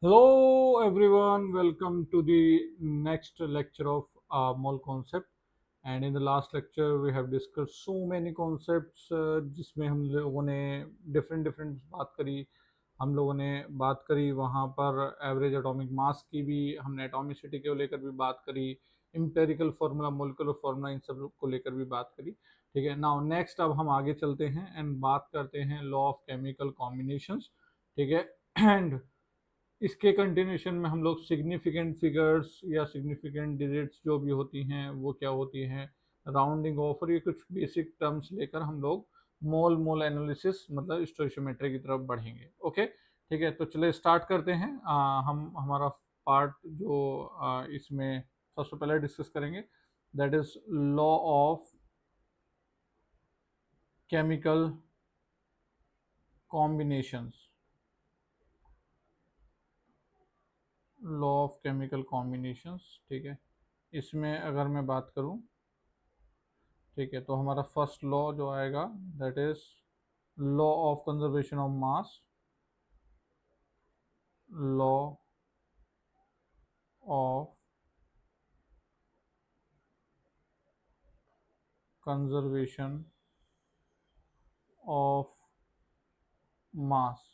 Hello everyone, welcome to the next lecture of mole concept. And in the last lecture we have discussed so many concepts जिसमें हम लोगों ने different different बात करी। हम लोगों ने बात करी वहाँ पर एवरेज एटॉमिक मास की भी, हमने एटॉमिसिटी को लेकर भी बात करी, इम्पेरिकल फार्मूला, मोलिकुलर फार्मूला, इन सब को लेकर भी बात करी। ठीक है, नाउ नेक्स्ट अब हम आगे चलते हैं एंड बात करते हैं लॉ ऑफ केमिकल कॉम्बिनेशंस। ठीक है, एंड इसके कंटिन्यूशन में हम लोग सिग्निफिकेंट फिगर्स या सिग्निफिकेंट डिजिट्स जो भी होती हैं वो क्या होती हैं, राउंडिंग ऑफ, और ये कुछ बेसिक टर्म्स लेकर हम लोग मोल मोल एनालिसिस मतलब स्टोइशियोमेट्री की तरफ बढ़ेंगे। ओके, ठीक है, तो चलिए स्टार्ट करते हैं। हम हमारा पार्ट जो इसमें सबसे पहले डिस्कस करेंगे, that is law of chemical combinations. Law of chemical combinations, ठीक है, इसमें अगर मैं बात करूं, ठीक है, तो हमारा फर्स्ट लॉ जो आएगा that is law of conservation of mass. Law of conservation of mass.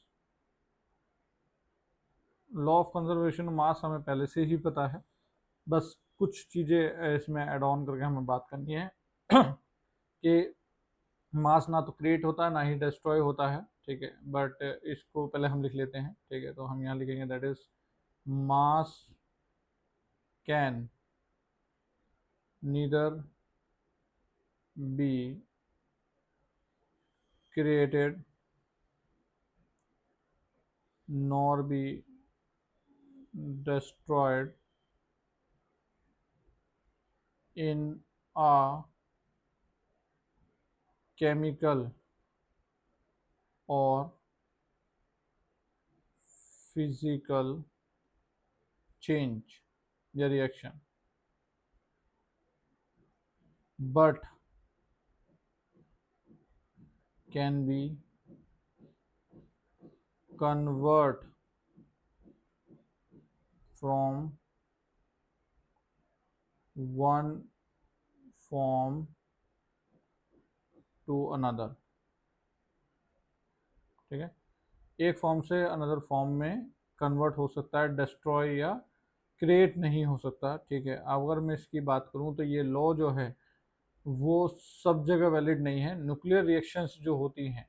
Law of conservation of mass हमें पहले से ही पता है, बस कुछ चीज़ें इसमें ऐड ऑन करके हमें बात करनी है कि मास ना तो क्रिएट होता है ना ही डिस्ट्रॉय होता है। ठीक है, बट इसको पहले हम लिख लेते हैं। ठीक है, तो हम यहाँ लिखेंगे that is mass can neither be created nor be destroyed in a chemical or physical change या reaction, but can be convert from one form to another। ठीक है, एक फॉर्म से अनदर फॉर्म में कन्वर्ट हो सकता है, डिस्ट्रॉय या क्रिएट नहीं हो सकता। ठीक है, अगर मैं इसकी बात करूं तो ये लॉ जो है वो सब जगह वैलिड नहीं है। न्यूक्लियर रिएक्शंस जो होती हैं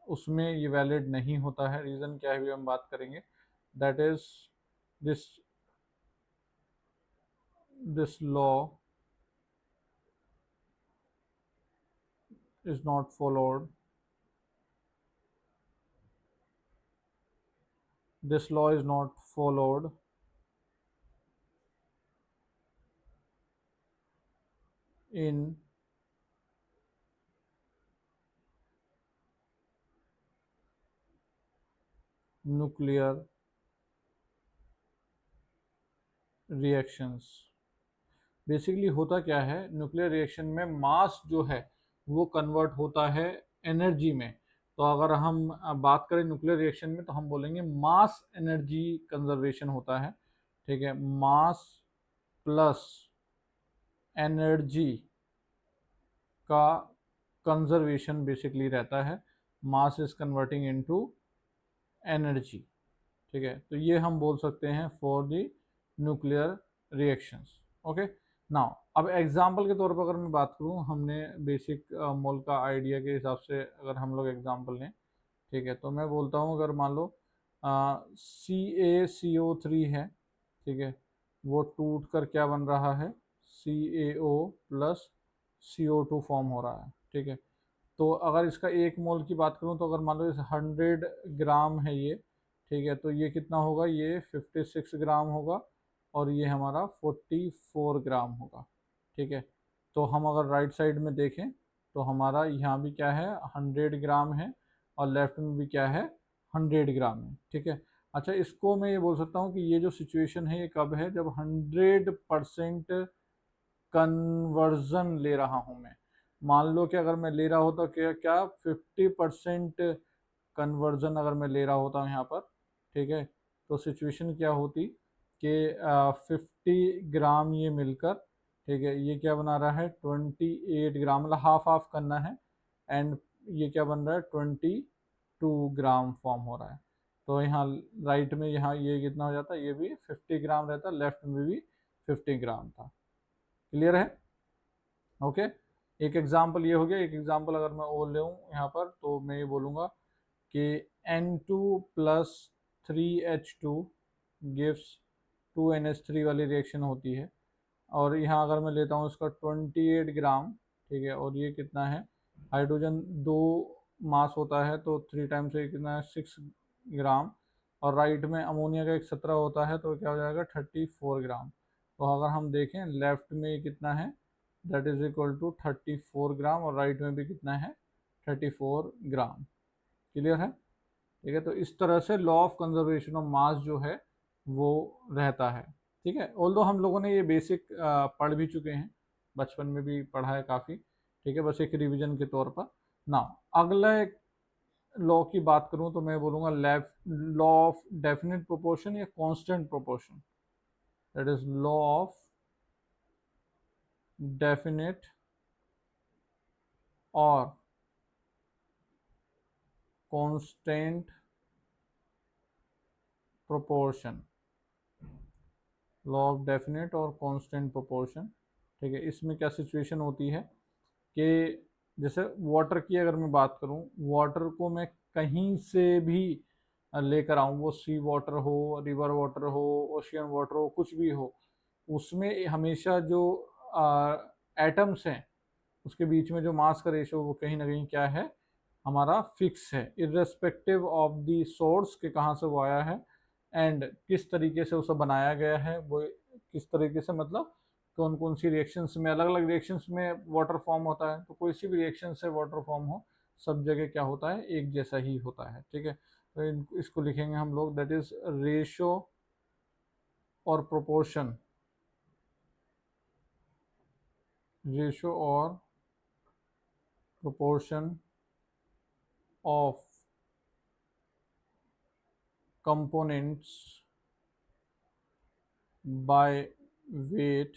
उसमें ये वैलिड नहीं होता है। रीज़न क्या है भी हम बात करेंगे, that is this this law is not followed. This law is not followed in nuclear reactions. Basically होता क्या है, न्यूक्लियर रिएक्शन में मास जो है वो कन्वर्ट होता है एनर्जी में। तो अगर हम बात करें न्यूक्लियर रिएक्शन में तो हम बोलेंगे मास एनर्जी कंजर्वेशन होता है। ठीक है, मास प्लस एनर्जी का कंजर्वेशन बेसिकली रहता है। Mass is converting into energy. ठीक है, तो ये हम बोल सकते हैं for the nuclear reactions. Okay, now अब एग्जांपल के तौर पर अगर मैं बात करूं, हमने बेसिक मोल का आइडिया के हिसाब से अगर हम लोग एग्जांपल लें, ठीक है, तो मैं बोलता हूं अगर मान लो CaCO3 है। ठीक है, वो टूट कर क्या बन रहा है, CaO प्लस CO2 फॉर्म हो रहा है। ठीक है, तो अगर इसका एक मोल की बात करूं तो अगर मान लो इस 100 ग्राम है ये, ठीक है, तो ये कितना होगा, ये 56 ग्राम होगा और ये हमारा 44 ग्राम होगा। ठीक है, तो हम अगर राइट साइड में देखें तो हमारा यहाँ भी क्या है, 100 ग्राम है और लेफ्ट में भी क्या है, 100 ग्राम है। ठीक है, अच्छा इसको मैं ये बोल सकता हूँ कि ये जो सिचुएशन है ये कब है, जब 100% कन्वर्जन ले रहा हूँ मैं। मान लो कि अगर मैं ले रहा होता क्या क्या 50% कन्वर्जन अगर मैं ले रहा होता हूँ यहाँ पर, ठीक है, तो सिचुएशन क्या होती कि 50 ग्राम ये मिलकर, ठीक है, ये क्या बना रहा है 28 ग्राम, मतलब हाफ हाफ करना है। एंड ये क्या बन रहा है 22 ग्राम फॉर्म हो रहा है। तो यहाँ राइट में यहाँ ये कितना हो जाता है, ये भी 50 ग्राम रहता, लेफ्ट में भी 50 ग्राम था। क्लियर है? ओके। एक एग्जाम्पल ये हो गया। एक एग्जाम्पल अगर मैं और ले यहाँ पर, तो मैं ये बोलूँगा कि N2 plus 3H2 gives 2NH3 वाली रिएक्शन होती है। और यहाँ अगर मैं लेता हूँ इसका 28 ग्राम, ठीक है, और ये कितना है, हाइड्रोजन 2 मास होता है, तो 3 टाइम्स ये कितना है 6 ग्राम। और राइट में अमोनिया का एक 17 होता है, तो क्या हो जाएगा 34 ग्राम। तो अगर हम देखें लेफ्ट में ये कितना है, दैट इज इक्वल टू 34 ग्राम, और राइट में भी कितना है 34 ग्राम। क्लियर है? ठीक है, तो इस तरह से law of conservation of mass जो है वो रहता है। ठीक है, ऑल्दो हम लोगों ने ये बेसिक पढ़ भी चुके हैं, बचपन में भी पढ़ा है काफ़ी। ठीक है, बस एक रिवीजन के तौर पर ना। अगला एक लॉ की बात करूं तो मैं बोलूँगा लॉ ऑफ डेफिनेट प्रोपोर्शन या constant proportion. That is law of definite और constant proportion. Law of definite और कांस्टेंट प्रोपोर्शन। ठीक है, इसमें क्या सिचुएशन होती है कि जैसे वाटर की अगर मैं बात करूं, वाटर को मैं कहीं से भी लेकर आऊं, वो सी वाटर हो, रिवर वाटर हो, ओशियन वाटर हो, कुछ भी हो, उसमें हमेशा जो एटम्स हैं उसके बीच में जो मास का रेशो वो कहीं ना कहीं क्या है, हमारा फिक्स है, इर्रेस्पेक्टिव ऑफ द सोर्स के कहाँ से वो आया है एंड किस तरीके से उसे बनाया गया है। वो किस तरीके से, मतलब कौन कौन सी रिएक्शंस में, अलग अलग रिएक्शंस में वाटर फॉर्म होता है, तो कोई सी भी रिएक्शन से वाटर फॉर्म हो, सब जगह क्या होता है, एक जैसा ही होता है। ठीक है, तो इसको लिखेंगे हम लोग, दैट इज रेशो और प्रोपोर्शन। रेशो और proportion of components by weight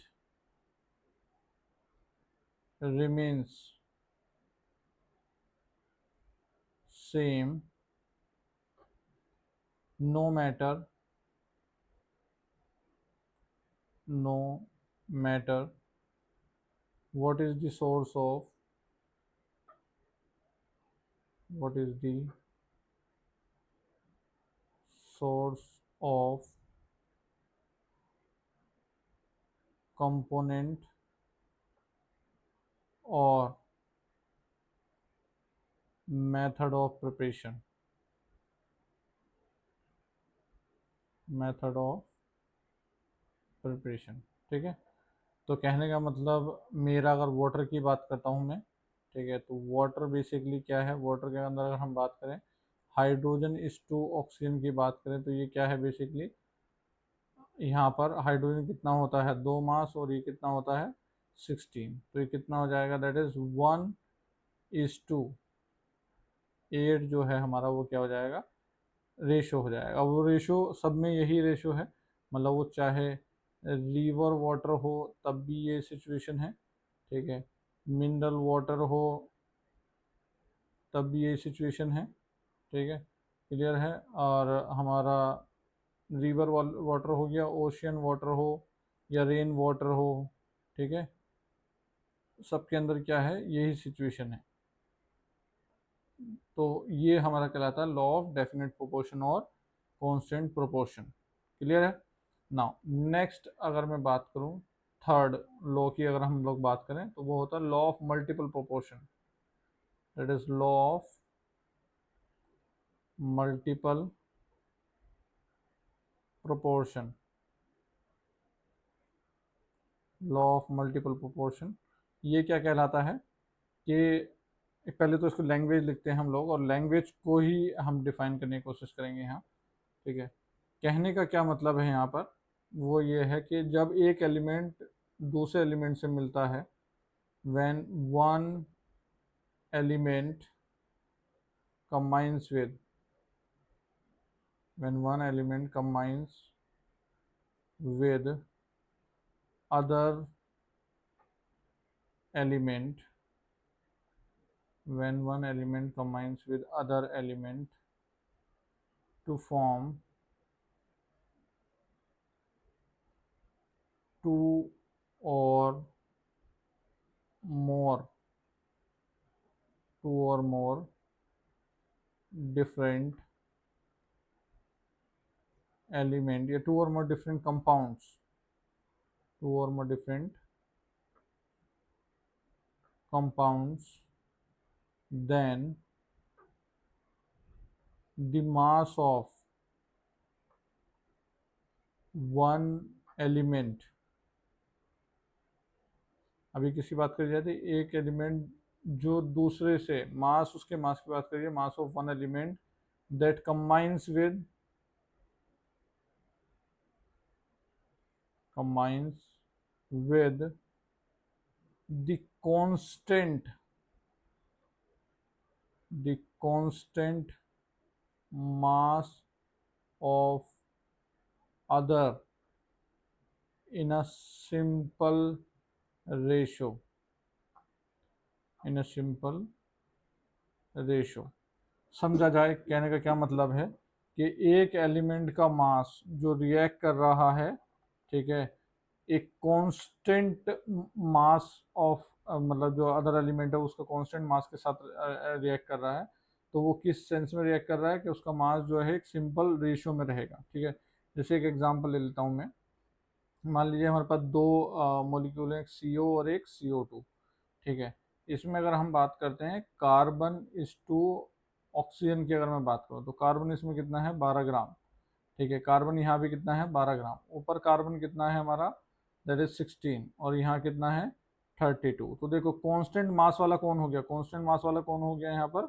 remains same no matter no matter what is the source of, what is the source of component or method of preparation, method of preparation। ठीक है, तो कहने का मतलब मेरा, अगर water की बात करता हूँ मैं, ठीक है, तो वाटर बेसिकली क्या है, वाटर के अंदर अगर हम बात करें हाइड्रोजन इस टू ऑक्सीजन की बात करें, तो ये क्या है बेसिकली, यहाँ पर हाइड्रोजन कितना होता है 2 मास, और ये कितना होता है 16, तो ये कितना हो जाएगा, दैट इज 1:8 जो है हमारा, वो क्या हो जाएगा, रेशो हो जाएगा। वो रेशो सब में यही रेशो है, मतलब वो चाहे रिवर वाटर हो तब भी ये सिचुएशन है, ठीक है, मिनरल वाटर हो तब भी ये सिचुएशन है। ठीक है, क्लियर है? और हमारा रिवर वाटर हो गया, ओशियन वाटर हो या रेन वाटर हो, ठीक है, सबके अंदर क्या है, यही सिचुएशन है। तो ये हमारा कहलाता है लॉ ऑफ डेफिनेट प्रोपोर्शन और कांस्टेंट प्रोपोर्शन। क्लियर है? नाउ नेक्स्ट अगर मैं बात करूं, थर्ड लॉ की अगर हम लोग बात करें, तो वो होता है law of multiple proportion. That is law of multiple proportion. Law of multiple proportion ये क्या कहलाता है कि पहले तो इसको लैंग्वेज लिखते हैं हम लोग, और लैंग्वेज को ही हम डिफाइन करने की कोशिश करेंगे यहाँ। ठीक है, कहने का क्या मतलब है यहाँ पर, वो ये है कि जब एक एलिमेंट दूसरे एलिमेंट से मिलता है, when one element combines with when one element combines with other element, when one element combines with other element to form two or more two or more different element या two or more different compounds, two or more different compounds, then the mass of one element, अभी किसी बात करी जाती है एक element जो दूसरे से मास, उसके मास की बात करिए, mass of one element that combines with the constant mass of other in a simple ratio, in a simple ratio. समझा जाए, कहने का क्या मतलब है कि एक एलिमेंट का मास जो रिएक्ट कर रहा है, ठीक है, एक कांस्टेंट मास ऑफ, मतलब जो अदर एलिमेंट है उसका कांस्टेंट मास के साथ रिएक्ट कर रहा है, तो वो किस सेंस में रिएक्ट कर रहा है कि उसका मास जो है एक सिंपल रेशियो में रहेगा। ठीक है, जैसे एक एग्जांपल ले लेता हूँ मैं। मान लीजिए हमारे पास दो मॉलिक्यूल हैं, एक CO और एक CO2। ठीक है, इसमें अगर हम बात करते हैं कार्बन इज टू ऑक्सीजन की, अगर मैं बात करूँ तो कार्बन इसमें कितना है 12 ग्राम। ठीक है, कार्बन यहाँ भी कितना है 12 ग्राम, ऊपर कार्बन कितना है हमारा दैट इज 16, और यहाँ कितना है 32। तो देखो कांस्टेंट मास वाला कौन हो गया, कांस्टेंट मास वाला कौन हो गया यहाँ पर,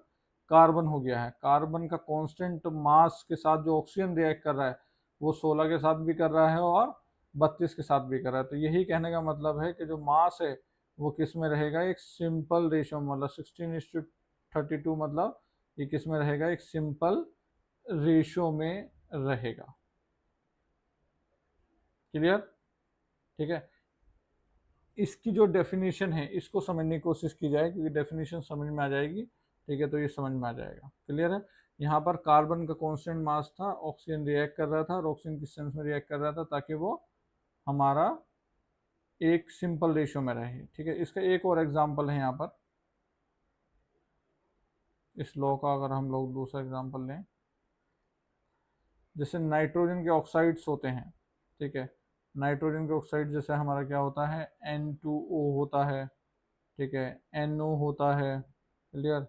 कार्बन हो गया है। कार्बन का कांस्टेंट मास के साथ जो ऑक्सीजन रिएक्ट कर रहा है वो 16 के साथ भी कर रहा है और 32 के साथ भी कर रहा है। तो यही कहने का मतलब है कि जो मास है वो किस में रहेगा, एक सिंपल रेशियो, मतलब 16:32, मतलब ये किस में रहेगा, एक सिंपल रेशियो में रहेगा। क्लियर? ठीक है, इसकी जो डेफिनेशन है इसको समझने की कोशिश की जाए, क्योंकि डेफिनेशन समझ में आ जाएगी। ठीक है, तो ये समझ में आ जाएगा। क्लियर है? यहाँ पर कार्बन का कांस्टेंट मास था, ऑक्सीजन रिएक्ट कर रहा था, और ऑक्सीजन किस सेंस में रिएक्ट कर रहा था, ताकि वो हमारा एक सिंपल रेशियो में रहे। ठीक है, इसका एक और एग्जाम्पल है यहाँ पर, इस लॉ का अगर हम लोग दूसरा एग्जाम्पल लें, जैसे नाइट्रोजन के ऑक्साइड्स होते हैं। ठीक है, नाइट्रोजन के ऑक्साइड जैसे हमारा क्या होता है, N2O होता है। ठीक है, NO होता है। क्लियर?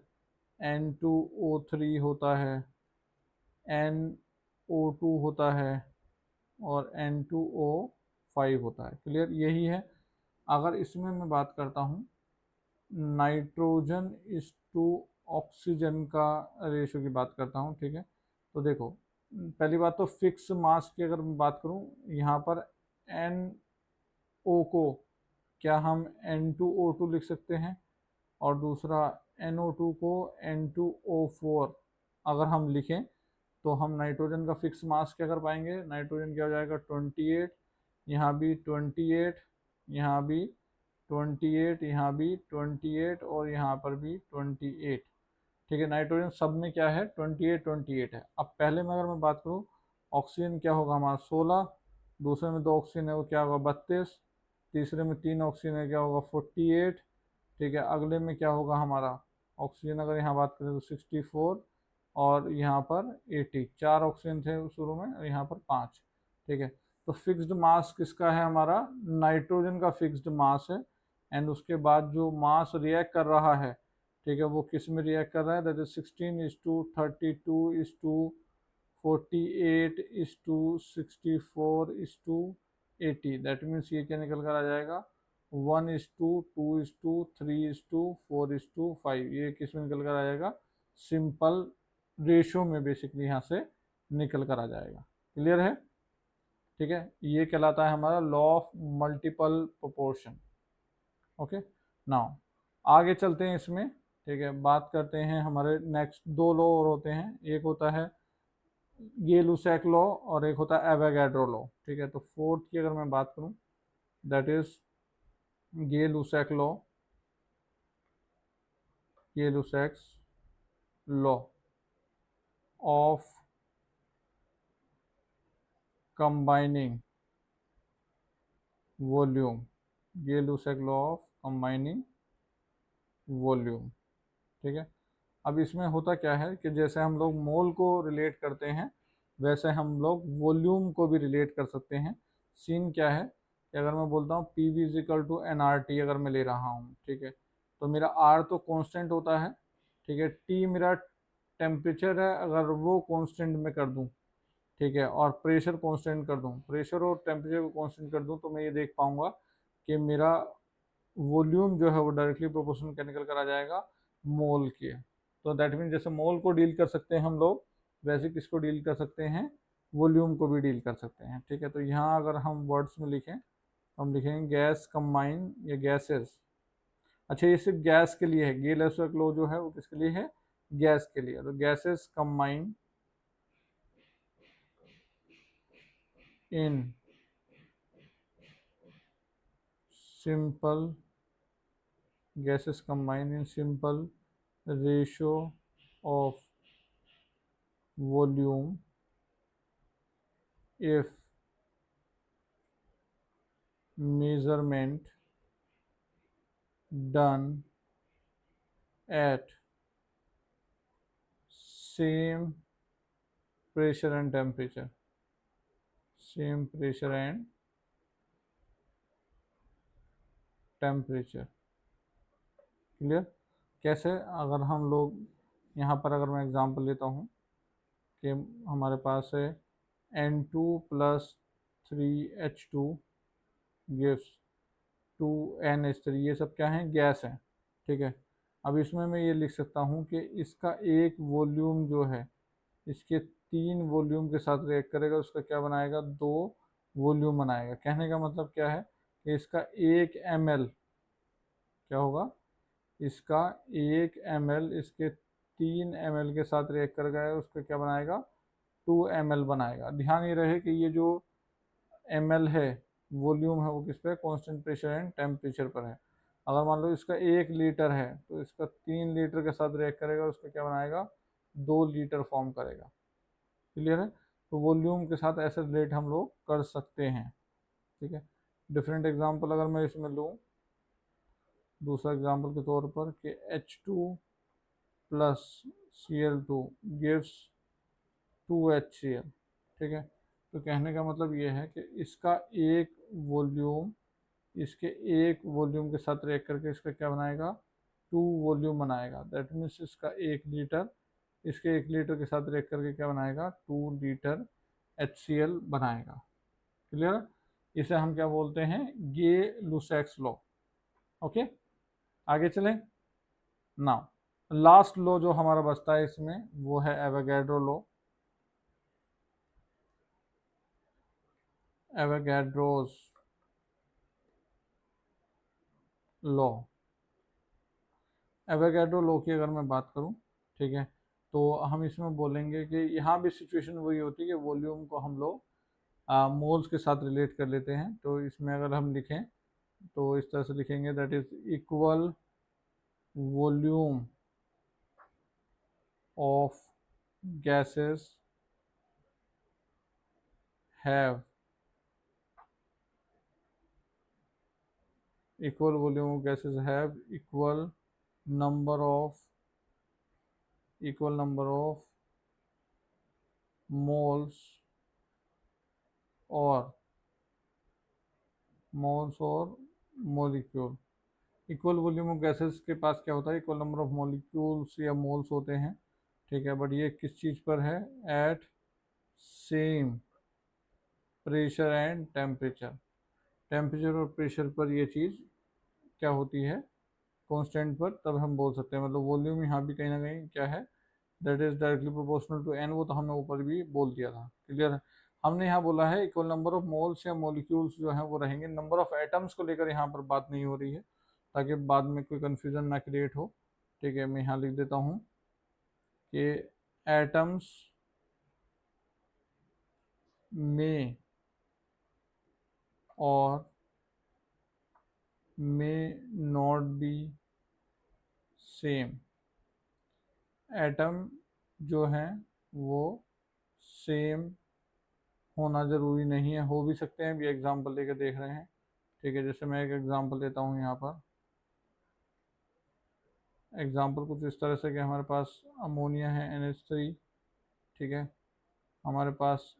N2O3 होता है, NO2 होता है, और N2O5 होता है। क्लियर? यही है। अगर इसमें मैं बात करता हूँ नाइट्रोजन इस टू ऑक्सीजन का रेशियो की बात करता हूँ। ठीक है, तो देखो पहली बात तो फिक्स मास की अगर मैं बात करूँ, यहाँ पर NO को क्या हम N2O2 लिख सकते हैं, और दूसरा NO2 को N2O4 अगर हम लिखें, तो हम नाइट्रोजन का फिक्स मास क्या कर पाएंगे, नाइट्रोजन क्या हो जाएगा 28, यहाँ भी 28, यहाँ भी 28, यहाँ भी 28, और यहाँ पर भी 28। ठीक है, नाइट्रोजन सब में क्या है 28 है। अब पहले में अगर मैं बात करूँ, ऑक्सीजन क्या होगा हमारा 16, दूसरे में दो ऑक्सीजन है वो क्या होगा 32, तीसरे में तीन ऑक्सीजन है क्या होगा 48। ठीक है, अगले में क्या होगा हमारा, ऑक्सीजन अगर यहाँ बात करें तो 64, और यहाँ पर 80। चार ऑक्सीजन थे शुरू में और यहाँ पर 5। ठीक है, तो फिक्स्ड मास किसका है हमारा, नाइट्रोजन का फिक्स्ड मास है। एंड उसके बाद जो मास रिएक्ट कर रहा है, ठीक है, वो किस में रिएक्ट कर रहा है, दैट इज 16:32:48:64:80। दैट मीन्स ये क्या निकल कर आ जाएगा 1:2:3:3:4:5। ये किस में निकल कर आ जाएगा, सिंपल रेशियो में बेसिकली यहाँ से निकल कर आ जाएगा। क्लियर है? ठीक है, ये कहलाता है हमारा law of multiple proportion. Okay, now आगे चलते हैं इसमें। ठीक है, बात करते हैं हमारे नेक्स्ट दो लॉ और होते हैं। एक होता है ये लुसेक लॉ और एक होता है एवोगैड्रो लॉ, ठीक है। तो फोर्थ की अगर मैं बात करूं, दैट इज ये लुसेक लॉ, ये लुसेक्स लॉ ऑफ कंबाइनिंग वॉल्यूम, ये लुसेक लॉ ऑफ कंबाइनिंग वॉल्यूम, ठीक है। अब इसमें होता क्या है कि जैसे हम लोग मोल को रिलेट करते हैं, वैसे हम लोग वॉल्यूम को भी रिलेट कर सकते हैं। सीन क्या है कि अगर मैं बोलता हूँ P V is equal to n R T अगर मैं ले रहा हूँ, ठीक है, तो मेरा आर तो कांस्टेंट होता है, ठीक है। टी मेरा टेम्परेचर है, अगर वो कांस्टेंट में कर दूँ, ठीक है, और प्रेशर कांस्टेंट कर दूँ, प्रेशर और टेम्परेचर को कांस्टेंट कर दूँ, तो मैं ये देख पाऊंगा कि मेरा वॉल्यूम जो है वो डायरेक्टली प्रोपोर्शनल क्या निकल कर आ जाएगा, मोल के। तो दैट मीन जैसे मोल को डील कर सकते हैं हम लोग, वैसे किसको डील कर सकते हैं, वॉल्यूम को भी डील कर सकते हैं, ठीक है। तो यहाँ अगर हम वर्ड्स में लिखें तो हम लिखेंगे गैस कंबाइन या गैसेस। अच्छा, ये सिर्फ गैस के लिए है, गे लेसर लो जो है वो किसके लिए है, गैस के लिए। तो gases combine in simple, gases combine in simple ratio of volume if measurement done at same pressure and temperature, same pressure and temperature। Clear? कैसे? अगर हम लोग यहाँ पर अगर मैं एग्जांपल लेता हूँ कि हमारे पास है N2 plus 3H2 gives 2NH3, ये सब क्या है, गैस है, ठीक है। अब इसमें मैं ये लिख सकता हूँ कि इसका एक वॉल्यूम जो है इसके 3 वॉल्यूम के साथ रिएक्ट करेगा, उसका क्या बनाएगा, 2 वॉल्यूम बनाएगा। कहने का मतलब क्या है कि इसका 1 ml क्या होगा, इसका 1 ml इसके 3 ml के साथ रिएक्ट करेगा, उसका क्या बनाएगा, 2 ml बनाएगा। ध्यान ये रहे कि ये जो ml है, वॉल्यूम है, वो किस पे, कांस्टेंट प्रेशर एंड टेम्परेचर पर है। अगर मान लो इसका 1 लीटर है तो इसका 3 लीटर के साथ रिएक्ट करेगा, उसका क्या बनाएगा, 2 लीटर फॉर्म करेगा। क्लियर है? तो वॉल्यूम के साथ ऐसे रिलेट हम लोग कर सकते हैं, ठीक है। डिफरेंट एग्जाम्पल अगर मैं इसमें लूँ, दूसरा एग्जाम्पल के तौर पर कि H2 plus Cl2 gives 2HCl, ठीक है। तो कहने का मतलब ये है कि इसका एक वॉल्यूम इसके 1 वॉल्यूम के साथ रिएक्ट करके इसका क्या बनाएगा, 2 वॉल्यूम बनाएगा। दैट मीन्स इसका 1 लीटर इसके 1 लीटर के साथ रिएक्ट करके क्या बनाएगा, 2 लीटर HCl बनाएगा। क्लियर? इसे हम क्या बोलते हैं, गे लुसेक्स लॉ। ओके, आगे चलें। नाउ लास्ट लॉ जो हमारा बचता है इसमें वो है Avogadro law. Avogadro's law, Avogadro law की अगर मैं बात करूं, ठीक है, तो हम इसमें बोलेंगे कि यहाँ भी सिचुएशन वही होती है कि वॉल्यूम को हम लोग मोल्स के साथ रिलेट कर लेते हैं। तो इसमें अगर हम लिखें तो इस तरह से लिखेंगे, that is equal volume of gases have equal volume of gases have number of equal number of moles और molecule। Equal volume of gases के पास क्या होता है, इक्वल नंबर ऑफ मॉलिक्यूल्स या मोल्स होते हैं, ठीक है। बट ये किस चीज़ पर है, at same pressure and temperature. Temperature और प्रेशर पर ये चीज़ क्या होती है, कांस्टेंट पर, तब हम बोल सकते हैं। मतलब वॉल्यूम यहाँ भी कहीं ना कहीं क्या है, that is directly proportional to n, वो तो हमने ऊपर भी बोल दिया था। क्लियर है? हमने यहाँ बोला है इक्वल नंबर ऑफ मोल्स या मॉलिक्यूल्स जो हैं वो रहेंगे, नंबर ऑफ एटम्स को लेकर यहाँ पर बात नहीं हो रही है, ताकि बाद में कोई कन्फ्यूजन ना क्रिएट हो। ठीक है, मैं यहाँ लिख देता हूँ कि एटम्स may और may not be same। Atom जो हैं वो सेम होना ज़रूरी नहीं है, हो भी सकते हैं। भी एग्जांपल लेके देख रहे हैं, ठीक है। जैसे मैं एक एग्जांपल देता हूँ यहाँ पर। एग्जांपल कुछ इस तरह से कि हमारे पास अमोनिया है NH3, ठीक है। हमारे पास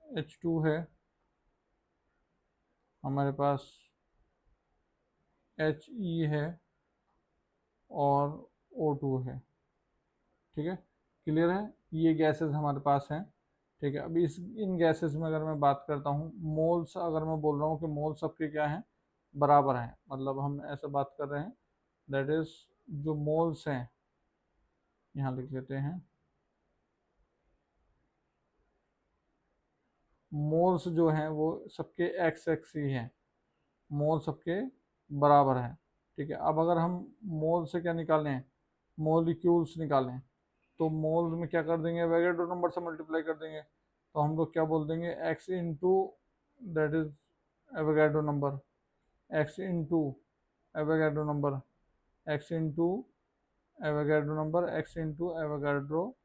H2 है, हमारे पास HE है और O2 है, ठीक है। क्लियर है, ये गैसेस हमारे पास हैं, ठीक है। अभी इस इन गैसेस में अगर मैं बात करता हूँ मोल्स, अगर मैं बोल रहा हूँ कि मोल्स सबके क्या हैं, बराबर हैं, मतलब हम ऐसे बात कर रहे हैं, दैट इज जो मोल्स हैं, यहाँ लिख लेते हैं, मोल्स जो हैं वो सबके एक्स एक्स ही हैं, मोल सबके बराबर हैं, ठीक है। अब अगर हम मोल से क्या निकालें, मोलिक्यूल्स निकालें, तो मोल में क्या कर देंगे, एवोगैड्रो नंबर से मल्टीप्लाई कर देंगे। तो हम लोग क्या बोल देंगे, x into that is Avogadro number, x into Avogadro number, x into Avogadro number, x into Avogadro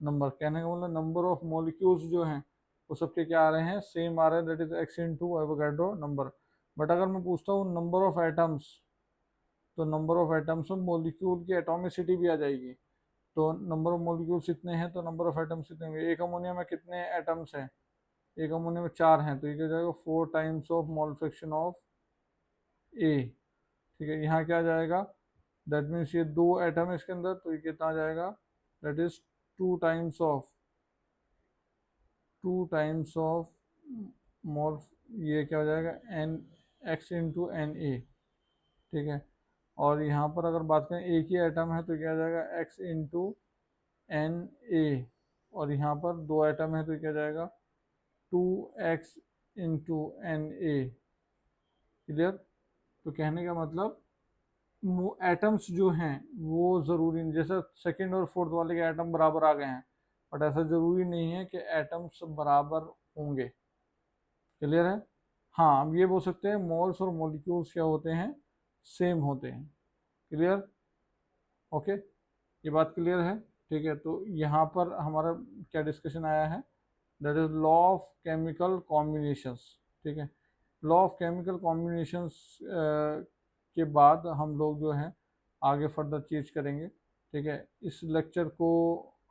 number. कहने का मतलब नंबर ऑफ मॉलिक्यूल्स जो हैं वो सबके क्या आ रहे हैं, सेम आ रहे हैं, that is x into Avogadro number. But अगर मैं पूछता हूँ नंबर ऑफ एटम्स, तो नंबर ऑफ एटम्स में मॉलिक्यूल की एटॉमिसिटी भी आ जाएगी। तो नंबर ऑफ मॉलिक्यूल्स इतने हैं तो नंबर ऑफ एटम्स कितने होंगे। एक अमोनिया में कितने एटम्स हैं, एक अमोनिया में 4 हैं, तो ये क्या हो जाएगा, 4 times of mole fraction of A, ठीक है। यहाँ क्या आ जाएगा, दैट मीन्स ये 2 एटम है इसके अंदर, तो ये कितना आ जाएगा, that is 2 times of, 2 times of mole, ये क्या हो जाएगा, n x into N A, ठीक है। और यहाँ पर अगर बात करें एक ही एटम है तो क्या आ जाएगा, एक्स इंटू एन ए, और यहाँ पर 2 एटम है तो क्या जाएगा, 2x इंटू एन ए। क्लियर। तो कहने का मतलब एटम्स जो हैं वो ज़रूरी नहीं, जैसे सेकंड और फोर्थ वाले के एटम बराबर आ गए हैं, बट ऐसा ज़रूरी नहीं है कि एटम्स बराबर होंगे। क्लियर है। हाँ, हम ये बोल सकते हैं मोल्स और मॉलिक्यूल्स क्या होते हैं, सेम होते हैं। क्लियर। ओके, ये बात क्लियर है, ठीक है। तो यहाँ पर हमारा क्या डिस्कशन आया है, that is law of chemical combinations, ठीक है। लॉ ऑफ केमिकल कॉम्बिनेशंस के बाद हम लोग जो है आगे फर्दर चीज करेंगे, ठीक है। इस लेक्चर को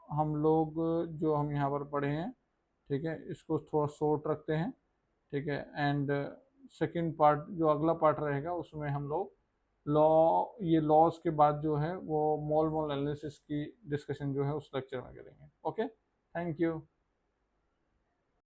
हम लोग जो हम यहाँ पर पढ़े हैं, ठीक है, इसको थोड़ा शॉर्ट रखते हैं, ठीक है। एंड सेकंड पार्ट जो अगला पार्ट रहेगा उसमें हम लोग लॉ, ये लॉज के बाद जो है वो मोल मोल एनालिसिस की डिस्कशन जो है उस लेक्चर में करेंगे। Okay, thank you.